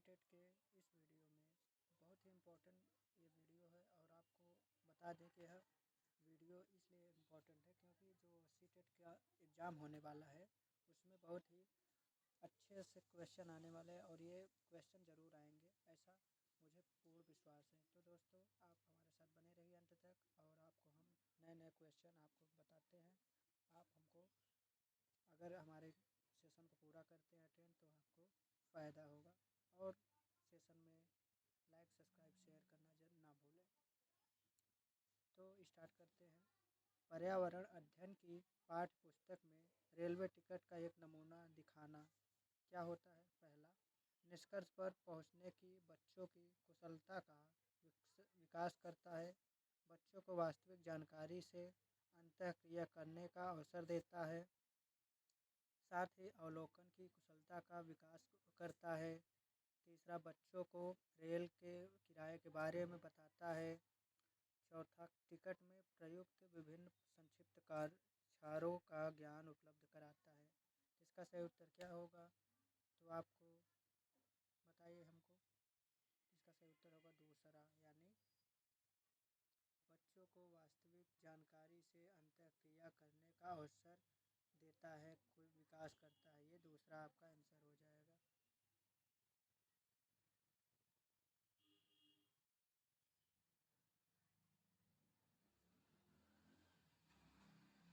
CTET के इस video में बहुत ही इम्पोर्टेंट ये वीडियो है और आपको बता दें कि यह वीडियो इसलिए इम्पोर्टेंट है क्योंकि जो सीटेट का एग्ज़ाम होने वाला है उसमें बहुत ही अच्छे से क्वेश्चन आने वाले हैं और ये क्वेश्चन ज़रूर आएंगे, ऐसा मुझे पूर्ण विश्वास है। तो दोस्तों आप हमारे साथ बने रहिए अंत तक और आपको हम नए नए क्वेश्चन आपको बताते हैं। आप हमको अगर हमारे सेशन को पूरा करते हैं अटेंड तो आपको फ़ायदा होगा और सेशन में लाइक सब्सक्राइब शेयर करना जरूर ना भूलें। तो स्टार्ट करते हैं। पर्यावरण अध्ययन की पाठ्य पुस्तक में रेलवे टिकट का एक नमूना दिखाना क्या होता है। पहला, निष्कर्ष पर पहुंचने की बच्चों की कुशलता का विकास करता है, बच्चों को वास्तविक जानकारी से अंतःक्रिया करने का अवसर देता है, साथ ही अवलोकन की कुशलता का विकास करता है। तीसरा, बच्चों को रेल के किराए के बारे में बताता है। चौथा, टिकट में प्रयुक्त विभिन्न संक्षिप्त काक्षारों का ज्ञान उपलब्ध कराता है। इसका सही उत्तर क्या होगा तो आपको बताइए हमको। इसका सही उत्तर होगा दूसरा, यानी बच्चों को वास्तविक जानकारी से अंतःक्रिया करने का अवसर देता है, कोई विकास करता है। ये दूसरा आपका आंसर हो जाएगा।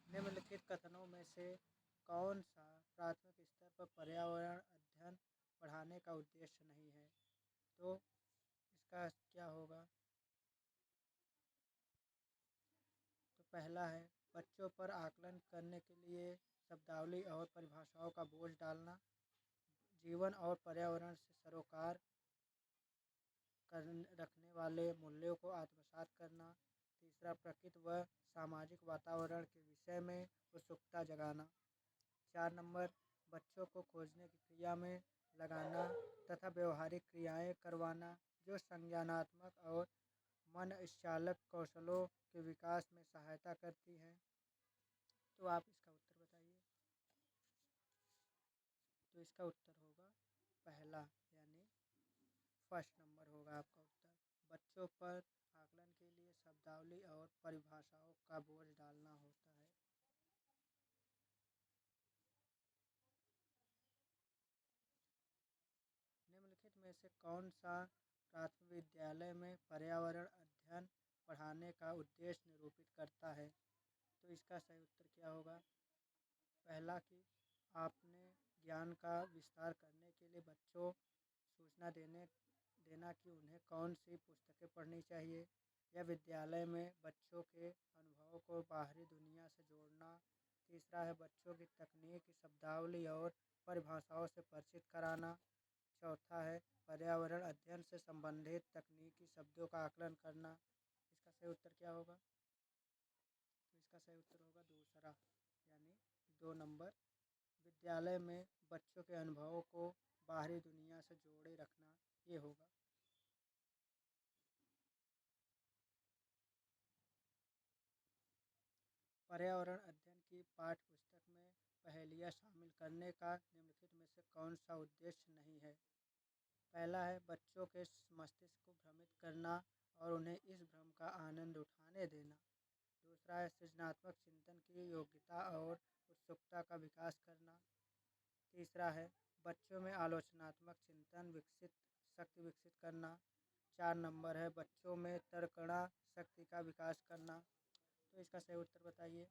निम्नलिखित कथनों में से कौन सा प्राथमिक स्तर पर पर्यावरण अध्ययन पढ़ाने का उद्देश्य नहीं है। तो इसका क्या होगा। तो पहला है, बच्चों पर आकलन करने के लिए शब्दावली और परिभाषाओं का बोझ डालना, जीवन और पर्यावरण से सरोकार रखने वाले मूल्यों को आत्मसात करना। तीसरा, प्रकृति व सामाजिक वातावरण के विषय में उत्सुकता जगाना। 4 नंबर, बच्चों को खोजने की क्रिया में लगाना तथा व्यवहारिक क्रियाएं करवाना जो संज्ञानात्मक और मनश्चालक कौशलों के विकास में सहायता करती हैं। तो आप इसका उत्तर बताइए। तो इसका उत्तर होगा पहला, यानी फर्स्ट नंबर होगा आपका उत्तर। बच्चों पर आकलन के लिए शब्दावली और परिभाषाओं का बोझ डालना होता है। निम्नलिखित में से कौन सा प्राथमिक विद्यालय में पर्यावरण अध्ययन पढ़ाने का उद्देश्य निरूपित करता है। तो इसका सही उत्तर क्या होगा। पहला, कि आपने ज्ञान का विस्तार करने के लिए बच्चों सूचना देना कि उन्हें कौन सी पुस्तकें पढ़नी चाहिए, या विद्यालय में बच्चों के अनुभवों को बाहरी दुनिया से जोड़ना। तीसरा है, बच्चों की तकनीक, शब्दावली और परिभाषाओं से परिचित कराना। चौथा है, पर्यावरण अध्ययन से संबंधित तकनीकी शब्दों का आकलन करना। इसका सही उत्तर क्या होगा। तो इसका सही उत्तर होगा दूसरा, यानी 2 नंबर, विद्यालय में बच्चों के अनुभवों को बाहरी दुनिया से जोड़े रखना, ये होगा। पर्यावरण अध्ययन की पाठ्य पुस्तक में पहेलियाँ शामिल करने का निम्नलिखित में से कौन सा उद्देश्य नहीं है। पहला है, बच्चों के मस्तिष्क को भ्रमित करना और उन्हें इस भ्रम का आनंद उठाने देना। दूसरा है, सृजनात्मक चिंतन की योग्यता और उत्सुकता का विकास करना। तीसरा है, बच्चों में आलोचनात्मक चिंतन शक्ति विकसित करना। 4 नंबर है, बच्चों में तर्कणा शक्ति का विकास करना। तो इसका सही उत्तर बताइए।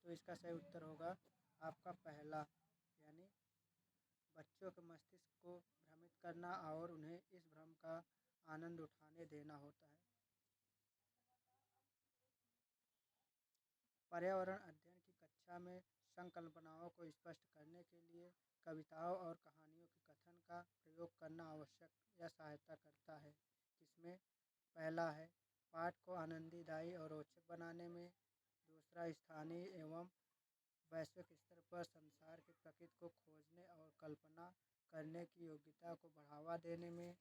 तो इसका सही उत्तर होगा आपका पहला, यानी बच्चों के मस्तिष्क को भ्रमित करना और उन्हें इस भ्रम का आनंद उठाने देना होता है। पर्यावरण अध्ययन की कक्षा में संकल्पनाओं को स्पष्ट करने के लिए कविताओं और कहानियों के कथन का प्रयोग करना आवश्यक या सहायता करता है। किसमें। पहला है, पाठ को आनंददायी और रोचक बनाने में। दूसरा, स्थानीय एवं वैश्विक स्तर पर संसार की प्रकृति को खोजने और कल्पना करने की योग्यता को बढ़ावा देने में।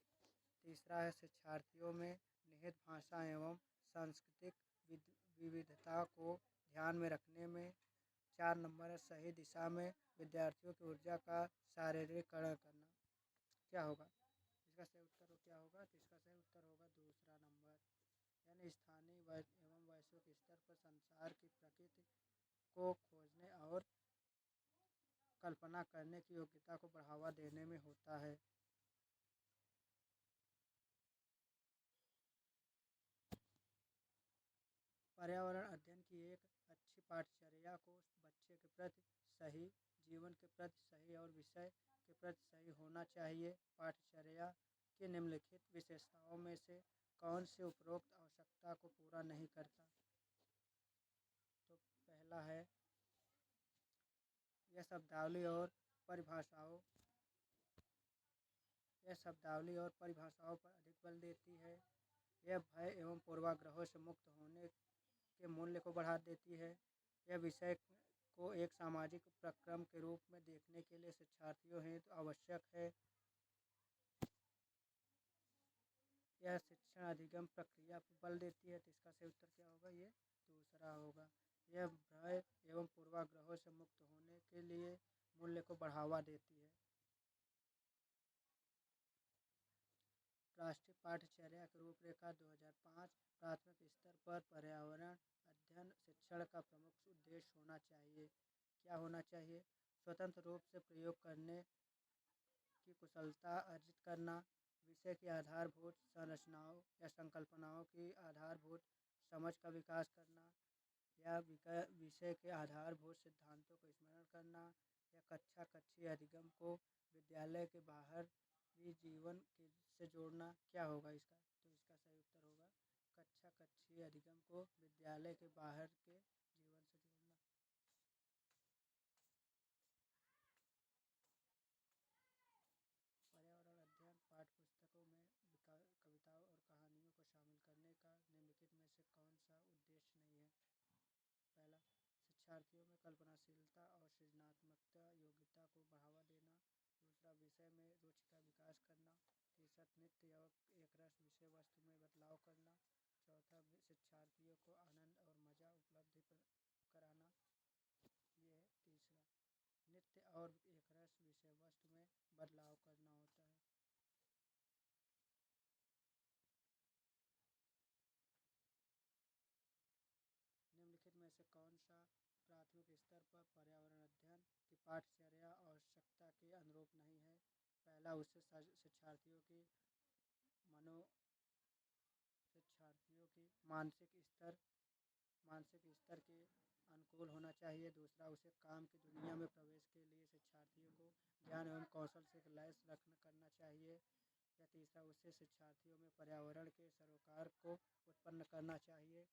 तीसरा है, शिक्षार्थियों में निहित भाषा एवं सांस्कृतिक विविधता को ध्यान में रखने में। 4 नंबर है, सही दिशा में विद्यार्थियों की ऊर्जा का शारीरिकरण करना। क्या होगा? इसका सही उत्तर क्या होगा? तो इसका सही उत्तर होगा दूसरा नंबर, यानी स्थानीय एवं वैश्विक स्तर पर संसार की प्रकृति को खोजने और कल्पना करने की योग्यता को बढ़ावा देने में होता है। पर्यावरण अध्ययन की एक अच्छी पाठचर्या को बच्चे के प्रति सही, जीवन के प्रति सही और विषय के प्रति सही होना चाहिए। पाठचर्या की निम्नलिखित विशेषताओं में से कौन से उपरोक्त आवश्यकता को पूरा नहीं करता? तो पहला है, यह शब्दावली और परिभाषाओं पर अधिक बल देती है। यह भय एवं पूर्वाग्रहों से मुक्त होने के मूल्य को बढ़ा देती है। यह विषय को एक सामाजिक उपक्रम के रूप में देखने के लिए शिक्षार्थियों हेतु आवश्यक है। यह शिक्षण अधिगम प्रक्रिया पर बल देती है। तो इसका सही उत्तर क्या होगा? ये दूसरा होगा। यह भय एवं पूर्वाग्रहों से मुक्त होने के लिए मूल्य को बढ़ावा देती है। राष्ट्रीय पाठचर्या की रूपरेखा 2005 प्राथमिक स्तर पर पर्यावरण अध्ययन शिक्षण का प्रमुख उद्देश्य होना चाहिए। क्या होना चाहिए? स्वतंत्र रूप से प्रयोग करने की कुशलता अर्जित करना, विषय की आधारभूत संरचनाओं या संकल्पनाओं की आधारभूत समझ का विकास करना, या विषय के आधारभूत सिद्धांतों को स्मरण करना, या कक्षीय अधिगम को विद्यालय के बाहर भी जीवन से जोड़ना। क्या होगा इसका? तो इसका सही उत्तर होगा कक्षीय अधिगम को विद्यालय के बाहर के जीवन से जोड़ना। पर्यावरण अध्ययन पाठ्यपुस्तकों में कविताओं और कहानियों को शामिल करने का निम्नलिखित में से कौन सा उद्देश्य नहीं है? पहला, शिक्षार्थियों में कल्पनाशीलता और सृजनात्मकता योग्यता को बढ़ावा देना। दूसरा, विषय में रुचि का विकास करना। तीसरा, नित्य और एकरस विषय वस्तु में बदलाव करना। चौथा, शिक्षार्थियों को आनंद और मजा उपलब्ध कराना। ये है तीसरा, नित्य और एकरस विषय वस्तु में बदलाव करना होता है। निम्नलिखित में से कौन सा प्राथमिक स्तर पर पर्यावरण अध्ययन की पाठचर्या आवश्यकता के अनुरूप नहीं है? पहला, उससे शिक्षार्थियों की मानसिक स्तर के अनुकूल होना चाहिए। दूसरा, उसे काम की दुनिया में प्रवेश के लिए शिक्षार्थियों को ज्ञान एवं कौशल से लैस करना चाहिए। या तीसरा, उसे शिक्षार्थियों में पर्यावरण के सरोकार को उत्पन्न करना चाहिए।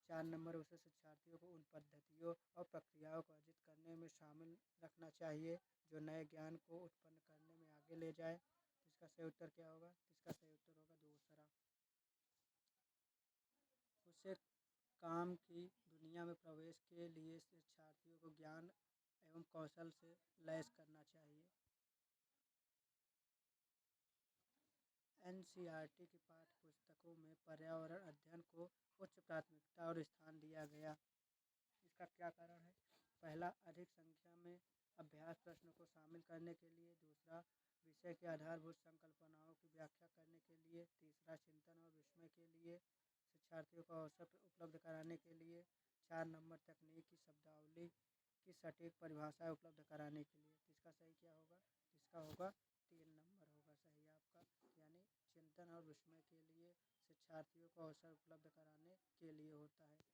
4 नंबर, उसे शिक्षार्थियों को उन पद्धतियों और प्रक्रियाओं को अर्जित करने में शामिल रखना चाहिए जो नए ज्ञान को उत्पन्न करने में आगे ले जाए। तो इसका सही उत्तर क्या होगा? इसका सही उत्तर होगा दूसरा, उसे काम की दुनिया में प्रवेश के लिए शिक्षार्थियों को ज्ञान एवं कौशल से लैस करना चाहिए। NCERT की पाठ्यपुस्तकों में पर्यावरण अध्ययन को उच्च प्राथमिकता और स्थान दिया गया। इसका क्या कारण है? पहला, अधिक संख्या में अभ्यास प्रश्नों को शामिल करने के लिए। दूसरा, विषय की आधारभूत संकल्पनाओं की व्याख्या करने के लिए। तीसरा, चिंतन और विस्मय के लिए शिक्षार्थियों को अवसर उपलब्ध कराने के लिए। 4 नंबर, तकनीक की शब्दावली की सटीक परिभाषाएं उपलब्ध कराने के लिए। तो इसका सही क्या होगा? इसका होगा 3 नंबर होगा सही आपका, यानी चिंतन और विस्मय के लिए शिक्षार्थियों को अवसर उपलब्ध कराने के लिए होता है।